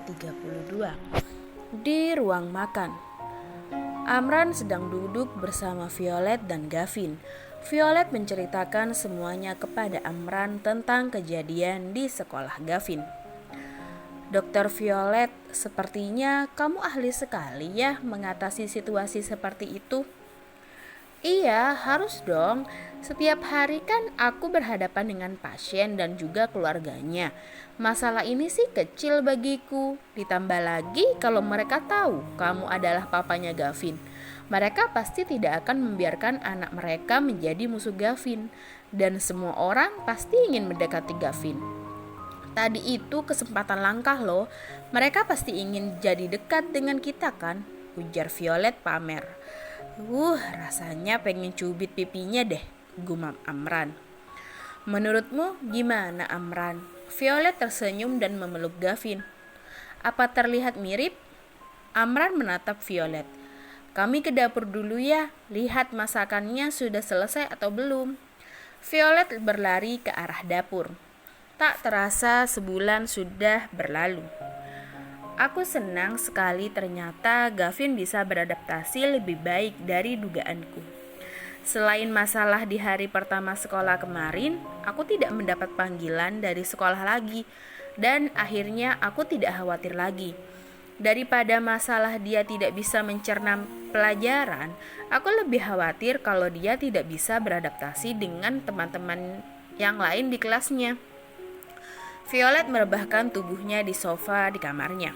ke-32. Di ruang makan, Amran sedang duduk bersama Violet dan Gavin. Violet menceritakan semuanya kepada Amran tentang kejadian di sekolah Gavin. Dokter Violet, sepertinya kamu ahli sekali ya mengatasi situasi seperti itu. Iya, harus dong. Setiap hari kan aku berhadapan dengan pasien dan juga keluarganya. Masalah ini sih kecil bagiku. Ditambah lagi kalau mereka tahu kamu adalah papanya Gavin. Mereka pasti tidak akan membiarkan anak mereka menjadi musuh Gavin. Dan semua orang pasti ingin mendekati Gavin. Tadi itu kesempatan langkah loh. Mereka pasti ingin jadi dekat dengan kita kan? Ujar Violet pamer. Rasanya pengen cubit pipinya deh, gumam Amran. Menurutmu gimana, Amran? Violet tersenyum dan memeluk Gavin. Apa terlihat mirip? Amran menatap Violet. Kami ke dapur dulu ya, lihat masakannya sudah selesai atau belum. Violet berlari ke arah dapur. Tak terasa sebulan sudah berlalu. Aku senang sekali ternyata Gavin bisa beradaptasi lebih baik dari dugaanku. Selain masalah di hari pertama sekolah kemarin, aku tidak mendapat panggilan dari sekolah lagi. Dan akhirnya aku tidak khawatir lagi. Daripada masalah dia tidak bisa mencerna pelajaran, aku lebih khawatir kalau dia tidak bisa beradaptasi dengan teman-teman yang lain di kelasnya. Violet merebahkan tubuhnya di sofa di kamarnya.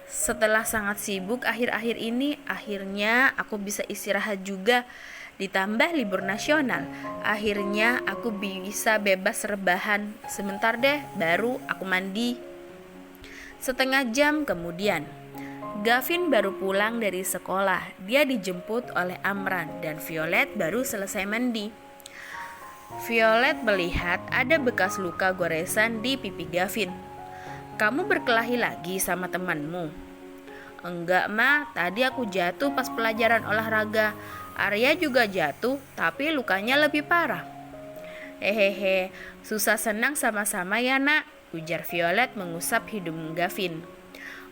Setelah sangat sibuk akhir-akhir ini, akhirnya aku bisa istirahat juga. Ditambah libur nasional, akhirnya aku bisa bebas rebahan. Sebentar deh, baru aku mandi. Setengah jam kemudian, Gavin baru pulang dari sekolah. Dia dijemput oleh Amran dan Violet baru selesai mandi. Violet melihat ada bekas luka goresan di pipi Gavin. Kamu berkelahi lagi sama temanmu? Enggak, Ma, tadi aku jatuh pas pelajaran olahraga. Arya juga jatuh, tapi lukanya lebih parah. Hehehe, susah senang sama-sama ya, Nak, ujar Violet mengusap hidung Gavin.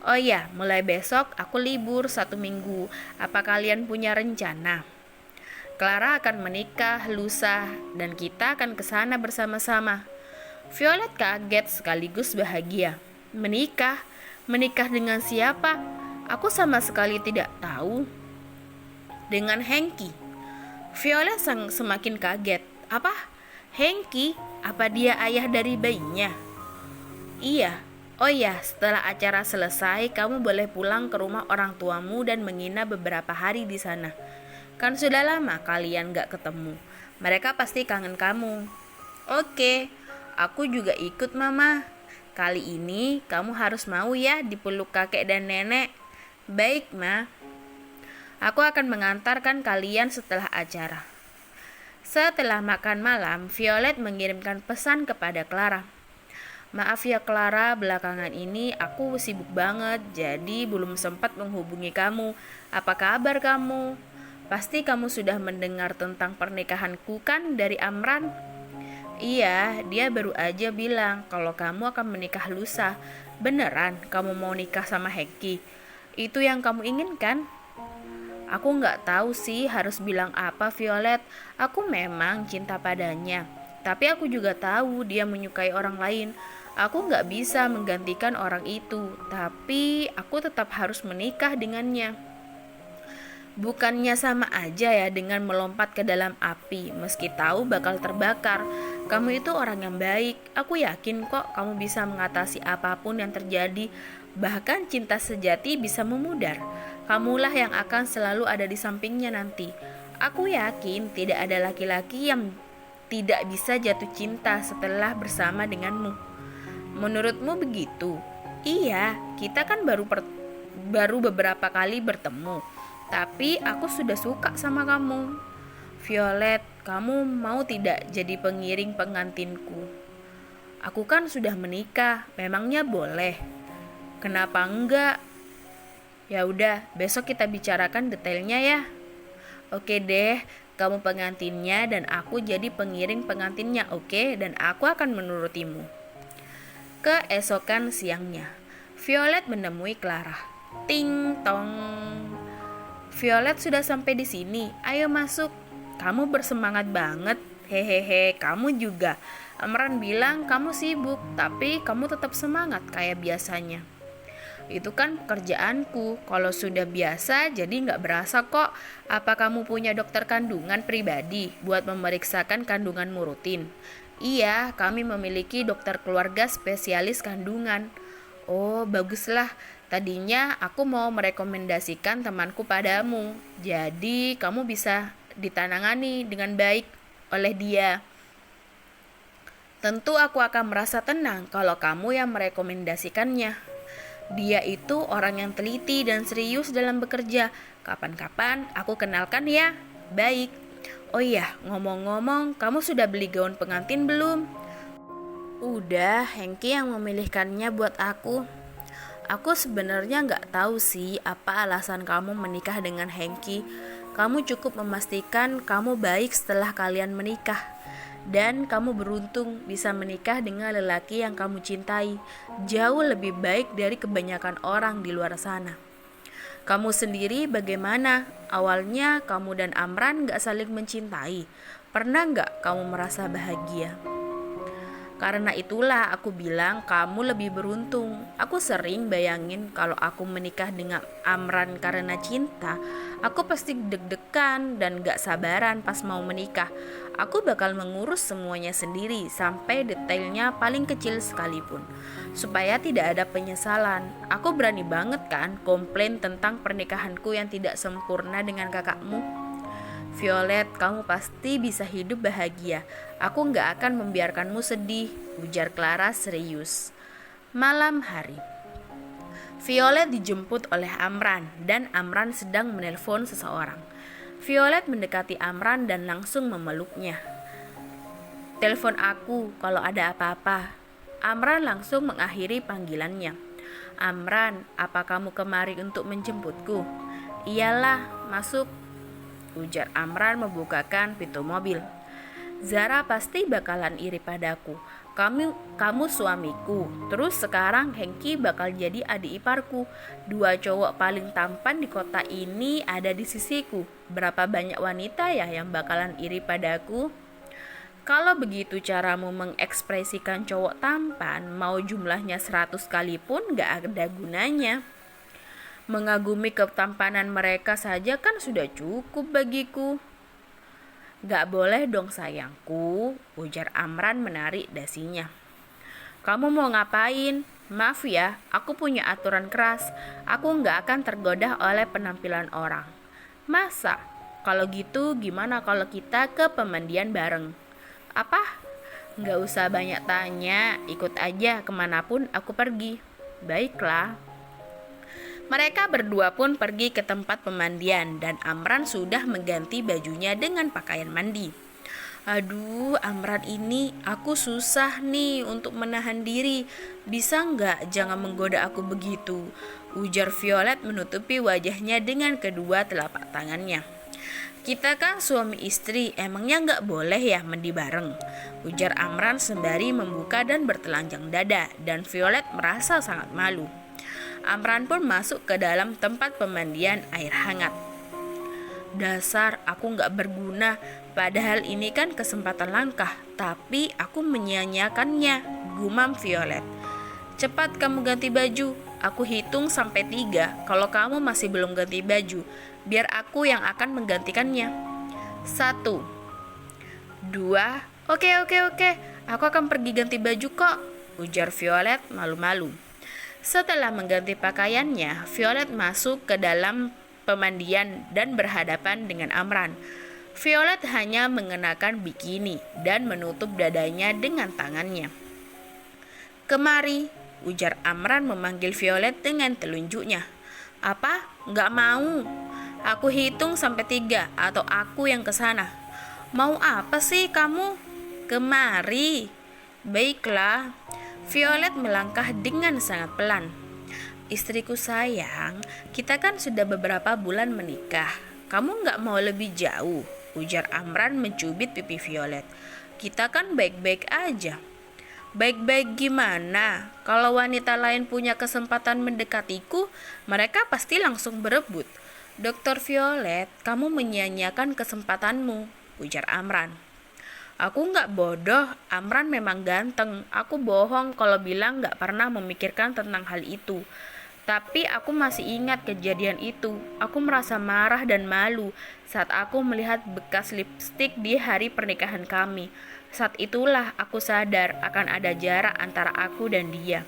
Oh ya, mulai besok aku libur 1 minggu. Apa kalian punya rencana? Clara akan menikah lusa dan kita akan ke sana bersama-sama. Violet kaget sekaligus bahagia. Menikah? Menikah dengan siapa? Aku sama sekali tidak tahu. Dengan Hengki. Violet semakin kaget. Apa? Hengki? Apa dia ayah dari bayinya? Iya. Oh ya, setelah acara selesai, kamu boleh pulang ke rumah orang tuamu dan menginap beberapa hari di sana. Kan sudah lama kalian gak ketemu. Mereka pasti kangen kamu. Oke, aku juga ikut, Mama. Kali ini kamu harus mau ya dipeluk kakek dan nenek. Baik, Ma. Aku akan mengantarkan kalian setelah acara. Setelah makan malam, Violet mengirimkan pesan kepada Clara. Maaf ya Clara, belakangan ini aku sibuk banget, jadi belum sempat menghubungi kamu. Apa kabar kamu? Pasti kamu sudah mendengar tentang pernikahanku kan dari Amran? Iya, dia baru aja bilang kalau kamu akan menikah lusa. Beneran kamu mau nikah sama Hengki? Itu yang kamu inginkan? Aku gak tahu sih harus bilang apa Violet. Aku memang cinta padanya, tapi aku juga tahu dia menyukai orang lain. Aku gak bisa menggantikan orang itu, tapi aku tetap harus menikah dengannya. Bukannya sama aja ya dengan melompat ke dalam api meski tahu bakal terbakar. Kamu itu orang yang baik. Aku yakin kok kamu bisa mengatasi apapun yang terjadi. Bahkan cinta sejati bisa memudar. Kamulah yang akan selalu ada di sampingnya nanti. Aku yakin tidak ada laki-laki yang tidak bisa jatuh cinta setelah bersama denganmu. Menurutmu begitu? Iya, kita kan baru beberapa kali bertemu. Tapi aku sudah suka sama kamu. Violet, kamu mau tidak jadi pengiring pengantinku? Aku kan sudah menikah, memangnya boleh? Kenapa enggak? Ya udah, besok kita bicarakan detailnya ya. Oke deh, kamu pengantinnya dan aku jadi pengiring pengantinnya, oke? Dan aku akan menurutimu. Keesokan siangnya, Violet menemui Clara. Ting tong. Violet sudah sampai di sini. Ayo masuk. Kamu bersemangat banget. Hehehe, kamu juga. Amran bilang kamu sibuk, tapi kamu tetap semangat kayak biasanya. Itu kan pekerjaanku. Kalau sudah biasa, jadi nggak berasa kok. Apa kamu punya dokter kandungan pribadi buat memeriksakan kandunganmu rutin? Iya, kami memiliki dokter keluarga spesialis kandungan. Oh, baguslah. Tadinya aku mau merekomendasikan temanku padamu. Jadi, kamu bisa ditanangani dengan baik oleh dia. Tentu aku akan merasa tenang kalau kamu yang merekomendasikannya. Dia itu orang yang teliti dan serius dalam bekerja. Kapan-kapan aku kenalkan ya. Baik. Oh iya, ngomong-ngomong, kamu sudah beli gaun pengantin belum? Udah, Hengki yang memilihkannya buat aku. Aku sebenarnya nggak tahu sih apa alasan kamu menikah dengan Hengki. Kamu cukup memastikan kamu baik setelah kalian menikah. Dan kamu beruntung bisa menikah dengan lelaki yang kamu cintai. Jauh lebih baik dari kebanyakan orang di luar sana. Kamu sendiri bagaimana? Awalnya kamu dan Amran gak saling mencintai. Pernah gak kamu merasa bahagia? Karena itulah aku bilang kamu lebih beruntung. Aku sering bayangin kalau aku menikah dengan Amran karena cinta, aku pasti deg-degan dan gak sabaran pas mau menikah. Aku bakal mengurus semuanya sendiri sampai detailnya paling kecil sekalipun, supaya tidak ada penyesalan. Aku berani banget kan komplain tentang pernikahanku yang tidak sempurna dengan kakakmu. Violet, kamu pasti bisa hidup bahagia. Aku gak akan membiarkanmu sedih, ujar Clara serius. Malam hari, Violet dijemput oleh Amran dan Amran sedang menelpon seseorang. Violet mendekati Amran dan langsung memeluknya. Telepon aku kalau ada apa-apa. Amran langsung mengakhiri panggilannya. Amran, apa kamu kemari untuk menjemputku? Iyalah, masuk, ujar Amran membukakan pintu mobil. Zara pasti bakalan iri padaku. Kamu suamiku. Terus sekarang Hengki bakal jadi adik iparku. Dua cowok paling tampan di kota ini ada di sisiku. Berapa banyak wanita ya yang bakalan iri padaku? Kalau begitu caramu mengekspresikan cowok tampan, mau jumlahnya 100 kali pun gak ada gunanya. Mengagumi ketampanan mereka saja kan sudah cukup bagiku. Gak boleh dong sayangku, ujar Amran menarik dasinya. Kamu mau ngapain? Maaf ya, aku punya aturan keras. Aku gak akan tergoda oleh penampilan orang. Masa? Kalau gitu gimana kalau kita ke pemandian bareng? Apa? Gak usah banyak tanya, ikut aja kemanapun aku pergi. Baiklah. Mereka berdua pun pergi ke tempat pemandian dan Amran sudah mengganti bajunya dengan pakaian mandi. Aduh, Amran ini aku susah nih untuk menahan diri. Bisa nggak jangan menggoda aku begitu? Ujar Violet menutupi wajahnya dengan kedua telapak tangannya. Kita kan suami istri, emangnya nggak boleh ya mandi bareng? Ujar Amran sembari membuka dan bertelanjang dada dan Violet merasa sangat malu. Amran pun masuk ke dalam tempat pemandian air hangat. Dasar aku gak berguna, padahal ini kan kesempatan langka, tapi aku menyia-nyiakannya, gumam Violet. Cepat kamu ganti baju, aku hitung sampai 3. Kalau kamu masih belum ganti baju, biar aku yang akan menggantikannya. 1, 2, oke, aku akan pergi ganti baju kok, ujar Violet malu-malu. Setelah mengganti pakaiannya, Violet masuk ke dalam pemandian dan berhadapan dengan Amran. Violet hanya mengenakan bikini dan menutup dadanya dengan tangannya. Kemari, ujar Amran memanggil Violet dengan telunjuknya. Apa? Nggak mau. Aku hitung sampai 3 atau aku yang kesana. Mau apa sih kamu? Kemari. Baiklah. Violet melangkah dengan sangat pelan. Istriku sayang, kita kan sudah beberapa bulan menikah. Kamu gak mau lebih jauh? Ujar Amran mencubit pipi Violet. Kita kan baik-baik aja. Baik-baik gimana? Kalau wanita lain punya kesempatan mendekatiku, mereka pasti langsung berebut. Dokter Violet, kamu menyia-nyiakan kesempatanmu, ujar Amran. Aku nggak bodoh, Amran memang ganteng. Aku bohong kalau bilang nggak pernah memikirkan tentang hal itu. Tapi aku masih ingat kejadian itu. Aku merasa marah dan malu saat aku melihat bekas lipstik di hari pernikahan kami. Saat itulah aku sadar akan ada jarak antara aku dan dia.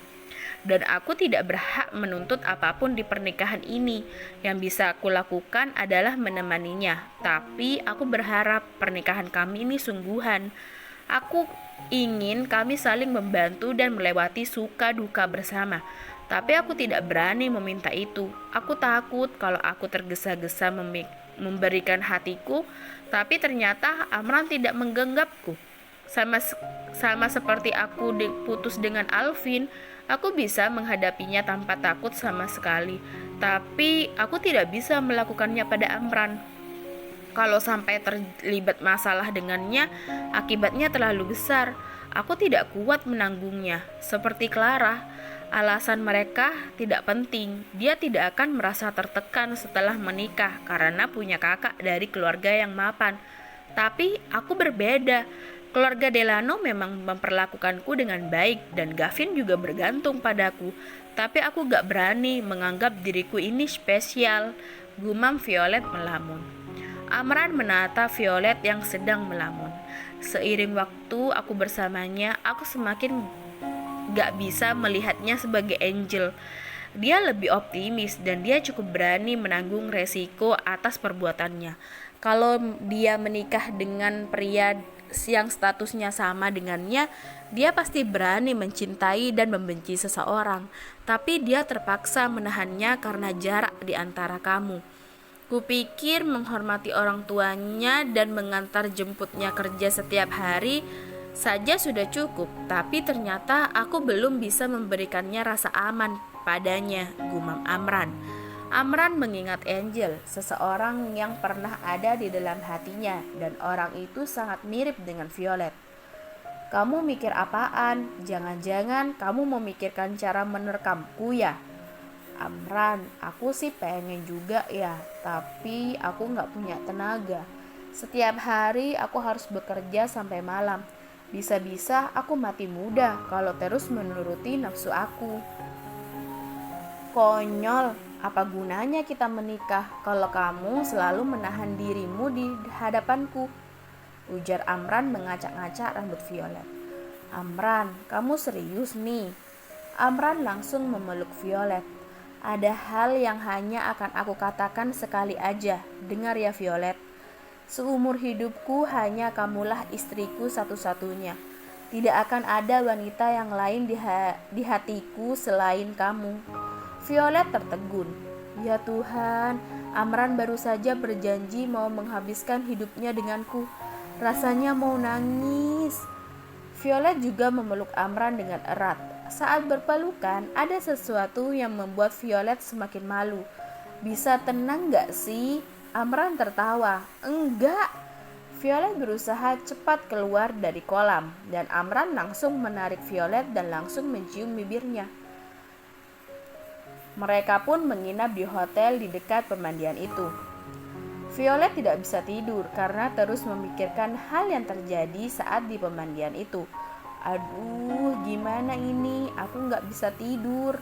Dan aku tidak berhak menuntut apapun di pernikahan ini. Yang bisa aku lakukan adalah menemaninya. Tapi aku berharap pernikahan kami ini sungguhan. Aku ingin kami saling membantu dan melewati suka duka bersama. Tapi aku tidak berani meminta itu. Aku takut kalau aku tergesa-gesa memberikan hatiku, tapi ternyata Amran tidak menggenggapku. Sama seperti aku putus dengan Alvin, aku bisa menghadapinya tanpa takut sama sekali. Tapi aku tidak bisa melakukannya pada Amran. Kalau sampai terlibat masalah dengannya, akibatnya terlalu besar. Aku tidak kuat menanggungnya. Seperti Clara, alasan mereka tidak penting. Dia tidak akan merasa tertekan setelah menikah karena punya kakak dari keluarga yang mapan. Tapi aku berbeda. Keluarga Delano memang memperlakukanku dengan baik dan Gavin juga bergantung padaku. Tapi aku gak berani menganggap diriku ini spesial, gumam Violet melamun. Amran menata Violet yang sedang melamun. Seiring waktu aku bersamanya, aku semakin gak bisa melihatnya sebagai angel. Dia lebih optimis dan dia cukup berani menanggung resiko atas perbuatannya. Kalau dia menikah dengan pria yang statusnya sama dengannya, dia pasti berani mencintai dan membenci seseorang. Tapi dia terpaksa menahannya karena jarak di antara kamu. Kupikir menghormati orang tuanya dan mengantar jemputnya kerja setiap hari saja sudah cukup, tapi ternyata aku belum bisa memberikannya rasa aman padanya, gumam Amran. Amran mengingat Angel, seseorang yang pernah ada di dalam hatinya, dan orang itu sangat mirip dengan Violet. Kamu mikir apaan? Jangan-jangan kamu memikirkan cara menerkamku ya? Amran, aku sih pengen juga ya, tapi aku gak punya tenaga. Setiap hari aku harus bekerja sampai malam. Bisa-bisa aku mati muda kalau terus menuruti nafsu aku. Konyol, apa gunanya kita menikah kalau kamu selalu menahan dirimu di hadapanku? Ujar Amran mengacak-ngacak rambut Violet. Amran, kamu serius nih? Amran langsung memeluk Violet. Ada hal yang hanya akan aku katakan sekali aja. Dengar ya Violet. Seumur hidupku hanya kamulah istriku satu-satunya. Tidak akan ada wanita yang lain di hatiku selain kamu. Violet tertegun. Ya Tuhan, Amran baru saja berjanji mau menghabiskan hidupnya denganku. Rasanya mau nangis. Violet juga memeluk Amran dengan erat. Saat berpelukan, ada sesuatu yang membuat Violet semakin malu. Bisa tenang gak sih? Amran tertawa. Enggak. Violet berusaha cepat keluar dari kolam, dan Amran langsung menarik Violet dan langsung mencium bibirnya. Mereka pun menginap di hotel di dekat pemandian itu. Violet tidak bisa tidur karena terus memikirkan hal yang terjadi saat di pemandian itu. Aduh, gimana ini? Aku gak bisa tidur.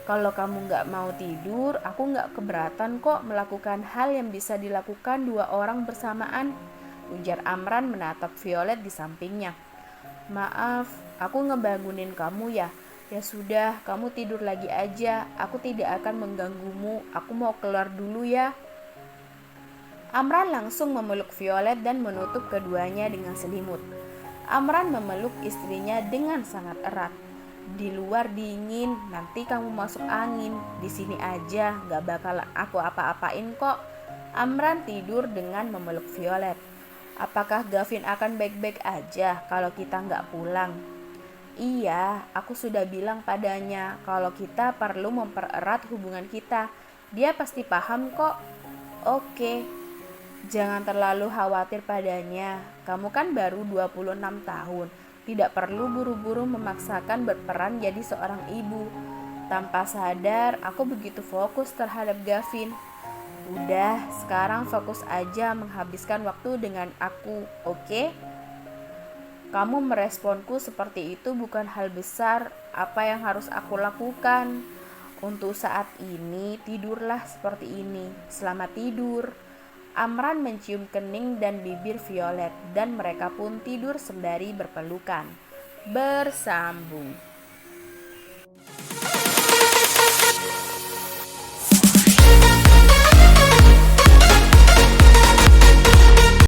Kalau kamu gak mau tidur, aku gak keberatan kok melakukan hal yang bisa dilakukan dua orang bersamaan, ujar Amran menatap Violet di sampingnya. Maaf, aku ngebangunin kamu ya. Ya sudah, kamu tidur lagi aja. Aku tidak akan mengganggumu. Aku mau keluar dulu ya. Amran langsung memeluk Violet dan menutup keduanya dengan selimut. Amran memeluk istrinya dengan sangat erat. Di luar dingin, nanti kamu masuk angin. Di sini aja, gak bakal aku apa-apain kok. Amran tidur dengan memeluk Violet. Apakah Gavin akan baik-baik aja kalau kita gak pulang? Iya, aku sudah bilang padanya kalau kita perlu mempererat hubungan kita. Dia pasti paham kok. Oke, jangan terlalu khawatir padanya. Kamu kan baru 26 tahun. Tidak perlu buru-buru memaksakan berperan jadi seorang ibu. Tanpa sadar, aku begitu fokus terhadap Gavin. Udah, sekarang fokus aja menghabiskan waktu dengan aku, oke? Kamu meresponku seperti itu bukan hal besar. Apa yang harus aku lakukan? Untuk saat ini, tidurlah seperti ini. Selamat tidur. Amran mencium kening dan bibir Violet, dan mereka pun tidur sembari berpelukan. Bersambung.